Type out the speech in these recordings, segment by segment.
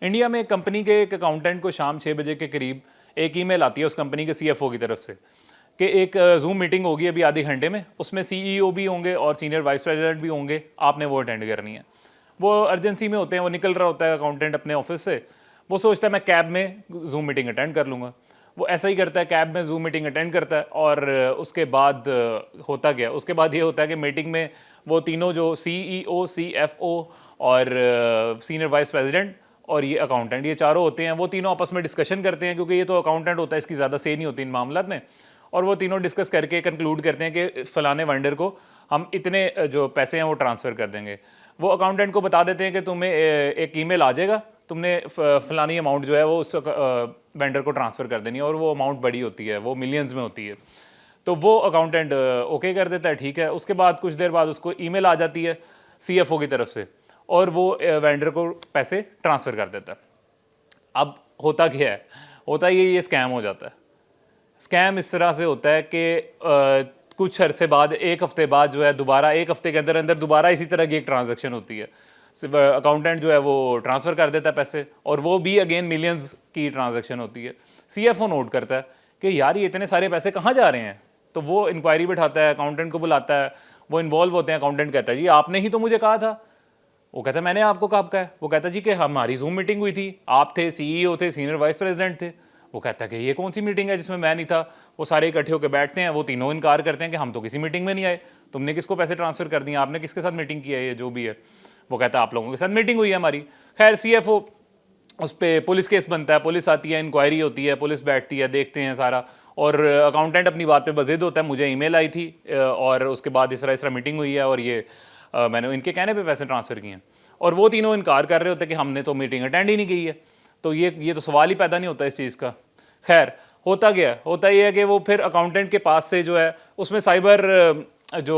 India में एक company के एक अकाउंटेंट को शाम 6 बजे के करीब एक ईमेल आती है उस कंपनी के सीएफओ की तरफ से कि एक जूम मीटिंग होगी अभी आधे घंटे में, उसमें सीईओ भी होंगे और सीनियर वाइस प्रेसिडेंट भी होंगे, आपने वो अटेंड करनी है। वो अर्जेंसी में होते हैं, वो निकल रहा होता है अकाउंटेंट अपने ऑफिस से, वो सोचता है मैं कैब में जूम मीटिंग अटेंड कर लूँगा। वो ऐसा ही करता है, कैब में जूम मीटिंग अटेंड करता है और उसके बाद होता गया, उसके बाद ये होता है कि मीटिंग में वो तीनों जो सीईओ, सीएफओ और सीनियर वाइस प्रेसिडेंट और ये अकाउंटेंट, ये चारों होते हैं, वो तीनों आपस में डिस्कशन करते हैं, क्योंकि ये तो अकाउंटेंट होता है, इसकी ज़्यादा से नहीं होती इन मामलों में। और वो तीनों डिस्कस करके कंक्लूड करते हैं कि फ़लाने वेंडर को हम इतने जो पैसे हैं वो ट्रांसफ़र कर देंगे। वो अकाउंटेंट को बता देते हैं कि तुम्हें एक ईमेल आ जाएगा, तुमने फ़लानी अमाउंट जो है वो उस वेंडर को ट्रांसफ़र कर देनी है, और वो अमाउंट बड़ी होती है, वो मिलियंस में होती है। तो वो अकाउंटेंट ओके कर देता है, ठीक है। उसके बाद कुछ देर बाद उसको ईमेल आ जाती है सीएफओ की तरफ से, और वो वेंडर को पैसे ट्रांसफ़र कर देता है। अब होता क्या है, होता ये स्कैम हो जाता है। स्कैम इस तरह से होता है कि कुछ अरसे बाद, एक हफ्ते बाद जो है, दोबारा एक हफ्ते के अंदर अंदर दोबारा इसी तरह की एक ट्रांजैक्शन होती है। अकाउंटेंट जो है वो ट्रांसफ़र कर देता है पैसे, और वो भी अगेन मिलियंस की ट्रांजैक्शन होती है। सीएफओ नोट करता है कि यार ये इतने सारे पैसे कहाँ जा रहे हैं, तो वो इंक्वायरी बिठाता है, अकाउंटेंट को बुलाता है, वो इन्वॉल्व होते हैं। अकाउंटेंट कहता है जी आपने ही तो मुझे कहा था। वो कहता है मैंने आपको कब कहा है? वो कहता है जी कि हमारी जूम मीटिंग हुई थी, आप थे, सीईओ थे, सीनियर वाइस प्रेसिडेंट थे। वो कहता है कि ये कौन सी मीटिंग है जिसमें मैं नहीं था। वो सारे इकट्ठे होकर बैठते हैं, वो तीनों इनकार करते हैं कि हम तो किसी मीटिंग में नहीं आए, तुमने किसको पैसे ट्रांसफर कर दिए, आपने किसके साथ मीटिंग की है, ये जो भी है। वो कहता है आप लोगों के साथ मीटिंग हुई है हमारी। खैर सीएफओ, उस पर पुलिस केस बनता है, पुलिस आती है, इंक्वायरी होती है, पुलिस बैठती है, देखते हैं सारा, और अकाउंटेंट अपनी बात पे बज़िद होता है, मुझे ईमेल आई थी और उसके बाद इस तरह मीटिंग हुई है और ये मैंने इनके कहने पे पैसे ट्रांसफ़र किए हैं। और वो तीनों इनकार कर रहे होते हैं कि हमने तो मीटिंग अटेंड ही नहीं की है। तो ये तो सवाल ही पैदा नहीं होता इस चीज़ का। खैर होता क्या होता ये है कि वो फिर अकाउंटेंट के पास से जो है, उसमें साइबर जो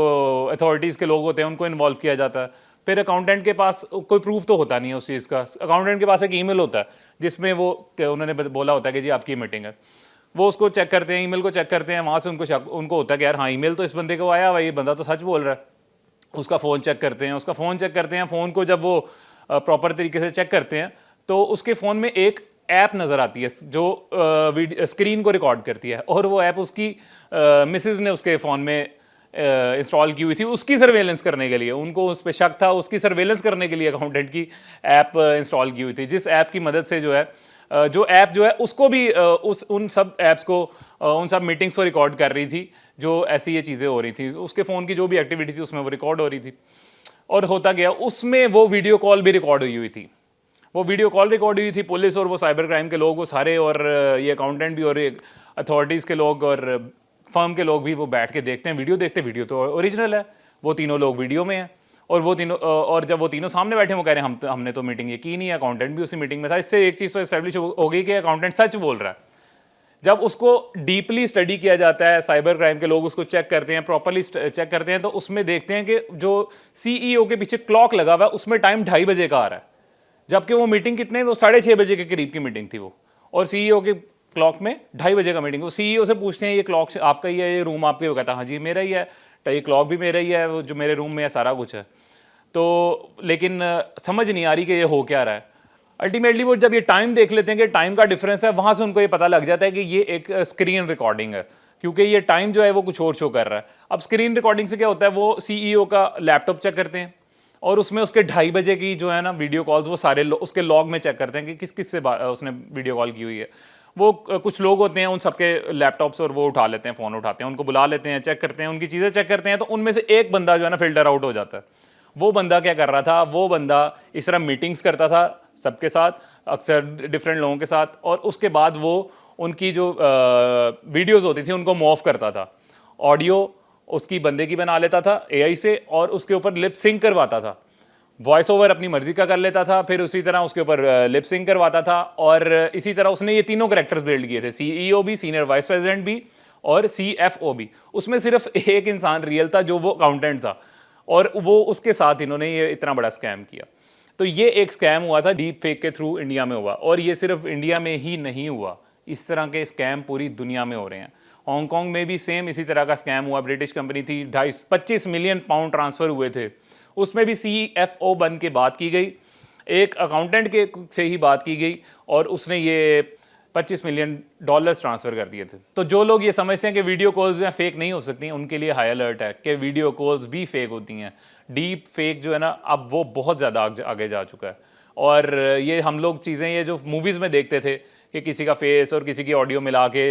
अथॉरिटीज़ के लोग होते हैं उनको इन्वॉल्व किया जाता है। फिर अकाउंटेंट के पास कोई प्रूफ तो होता नहीं है उस चीज़ का। अकाउंटेंट के पास एक ईमेल होता है जिसमें वो उन्होंने बोला होता है कि जी आपकी मीटिंग है। वो उसको चेक करते हैं, ईमेल को चेक करते हैं, वहाँ से उनको होता है कि यार हाँ ईमेल तो इस बंदे को आया हुआ, ये बंदा तो सच बोल रहा है। उसका फ़ोन चेक करते हैं, उसका फ़ोन चेक करते हैं। फ़ोन को जब वो प्रॉपर तरीके से चेक करते हैं तो उसके फ़ोन में एक ऐप नज़र आती है जो स्क्रीन को रिकॉर्ड करती है, और वो ऐप उसकी मिसेज़ ने उसके फ़ोन में इंस्टॉल की हुई थी उसकी सर्वेलेंस करने के लिए। उनको उस पर शक था, उसकी सर्वेलेंस करने के लिए अकाउंटेंट की ऐप इंस्टॉल की हुई थी, जिस ऐप की मदद से जो है जो ऐप जो है उसको भी उन सब ऐप्स को उन सब मीटिंग्स को रिकॉर्ड कर रही थी जो ऐसी ये चीज़ें हो रही थी। उसके फ़ोन की जो भी एक्टिविटी थी उसमें वो रिकॉर्ड हो रही थी। और होता गया उसमें वो वीडियो कॉल भी रिकॉर्ड हुई थी। वो वीडियो कॉल रिकॉर्ड हुई थी। पुलिस और वो साइबर क्राइम के लोग वो सारे, और ये अकाउंटेंट भी और ये अथॉरिटीज़ के लोग और फर्म के लोग भी वो बैठ के देखते हैं, वीडियो देखते हैं। वीडियो तो ओरिजिनल है, वो तीनों लोग वीडियो में हैं, और वो तीनों और जब वो तीनों सामने बैठे वो कह रहे हैं हमने तो मीटिंग ये की नहीं है, अकाउंटेंट भी उसी मीटिंग में था। इससे एक चीज़ तो इस्टेब्लिश हो गई कि अकाउंटेंट सच बोल रहा है। जब उसको डीपली स्टडी किया जाता है, साइबर क्राइम के लोग उसको चेक करते हैं, प्रॉपरली चेक करते हैं, तो उसमें देखते हैं कि जो सीईओ के पीछे क्लॉक लगा हुआ है उसमें टाइम 2:30 बजे का आ रहा है, जबकि वो मीटिंग कितने, वो 6:30 बजे के करीब की मीटिंग थी वो, और सीईओ के क्लॉक में 2:30 बजे का मीटिंग। वो सीईओ से पूछते हैं ये क्लॉक आपका ही है, ये रूम आपके? वो कहता है हाँ जी मेरा ही है, तो ये क्लॉक भी मेरा ही है, वो जो मेरे रूम में है सारा कुछ है। तो लेकिन समझ नहीं आ रही कि ये हो क्या रहा है। अल्टीमेटली वो जब ये टाइम देख लेते हैं कि टाइम का डिफरेंस है, वहां से उनको ये पता लग जाता है कि ये एक स्क्रीन रिकॉर्डिंग है, क्योंकि ये टाइम जो है वो कुछ और शो कर रहा है। अब स्क्रीन रिकॉर्डिंग से क्या होता है, वो सीईओ का लैपटॉप चेक करते हैं और उसमें उसके 2:30 बजे की जो है ना वीडियो कॉल्स, वो सारे उसके लॉग में चेक करते हैं कि किस किस से उसने वीडियो कॉल की हुई है। वो कुछ लोग होते हैं उन सबके लैपटॉप्स, और वो उठा लेते हैं, फ़ोन उठाते हैं, उनको बुला लेते हैं, चेक करते हैं, उनकी चीज़ें चेक करते हैं। तो उनमें से एक बंदा जो है ना फिल्टर आउट हो जाता है। वो बंदा क्या कर रहा था, वो बंदा इस तरह मीटिंग्स करता था सबके साथ, अक्सर डिफरेंट लोगों के साथ, और उसके बाद वो उनकी जो वीडियोस होती थी उनको मॉफ करता था, ऑडियो उसकी बंदे की बना लेता था एआई से, और उसके ऊपर लिप सिंक करवाता था, वॉइस ओवर अपनी मर्जी का कर लेता था, फिर उसी तरह उसके ऊपर लिप सिंक करवाता था। और इसी तरह उसने ये तीनों कैरेक्टर्स बिल्ड किए थे, सीईओ भी, सीनियर वाइस प्रेसिडेंट भी और सीएफओ भी। उसमें सिर्फ एक इंसान रियल था जो वो अकाउंटेंट था, और वो उसके साथ इन्होंने ये इतना बड़ा स्कैम किया। तो ये एक स्कैम हुआ था डीप फेक के थ्रू इंडिया में हुआ, और ये सिर्फ इंडिया में ही नहीं हुआ, इस तरह के स्कैम पूरी दुनिया में हो रहे हैं। हांगकांग में भी सेम इसी तरह का स्कैम हुआ। ब्रिटिश कंपनी थी, 25 मिलियन पाउंड ट्रांसफर हुए थे, उसमें भी सीएफओ बन के बात की गई। एक अकाउंटेंट के से ही बात की गई और उसने ये $25 मिलियन ट्रांसफ़र कर दिए थे। तो जो लोग ये समझते हैं कि वीडियो कॉल्स जो हैं फेक नहीं हो सकती, उनके लिए हाई अलर्ट है कि वीडियो कॉल्स भी फेक होती हैं। डीप फेक जो है ना, अब वो बहुत ज़्यादा आगे जा चुका है। और ये हम लोग चीज़ें ये जो मूवीज़ में देखते थे कि किसी का फेस और किसी की ऑडियो मिला के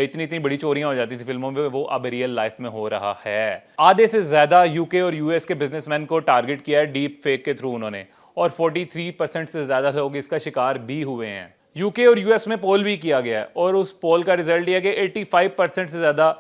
इतनी इतनी बड़ी चोरियां हो जाती थी फिल्मों में, वो अब रियल लाइफ में हो रहा है। आधे से ज़्यादा यूके और यूएस के बिजनेसमैन को टारगेट किया है डीप फेक के थ्रू उन्होंने, और 43% से ज़्यादा लोग इसका शिकार भी हुए हैं। यूके और यूएस में पोल भी किया गया है और उस पोल का रिजल्ट यह है कि 85% से ज़्यादा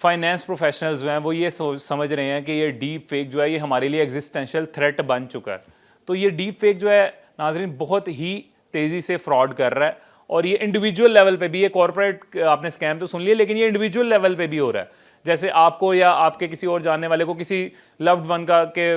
फाइनेंस प्रोफेशनल्स जो हैं वो ये समझ रहे हैं कि ये डीप फेक जो है ये हमारे लिए एग्जिस्टेंशियल थ्रेट बन चुका है। तो ये डीप फेक जो है नाजरीन बहुत ही तेज़ी से फ्रॉड कर रहा है, और ये इंडिविजुअल लेवल पे भी, ये कॉर्पोरेट आपने स्कैम तो सुन लिया, लेकिन ये इंडिविजुअल लेवल पे भी हो रहा है। जैसे आपको या आपके किसी और जानने वाले को किसी लव्ड वन का के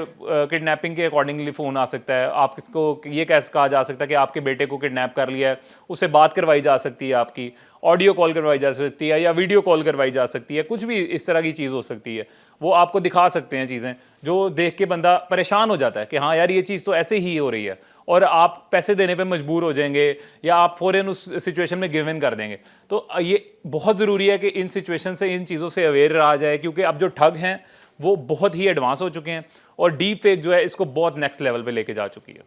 किडनैपिंग के अकॉर्डिंगली फ़ोन आ सकता है, आप किसको ये कैसे कहा जा सकता है कि आपके बेटे को किडनैप कर लिया है, उससे बात करवाई जा सकती है, आपकी ऑडियो कॉल करवाई जा सकती है या वीडियो कॉल करवाई जा सकती है, कुछ भी इस तरह की चीज़ हो सकती है। वो आपको दिखा सकते हैं चीज़ें जो देख के बंदा परेशान हो जाता है कि हाँ यार ये चीज़ तो ऐसे ही हो रही है, और आप पैसे देने पे मजबूर हो जाएंगे या आप फ़ौरन उस सिचुएशन में गिव इन कर देंगे। तो ये बहुत ज़रूरी है कि इन सिचुएशन से, इन चीज़ों से अवेयर रहा जाए, क्योंकि अब जो ठग हैं वो बहुत ही एडवांस हो चुके हैं और डीप फेक जो है इसको बहुत नेक्स्ट लेवल पे लेके जा चुकी है।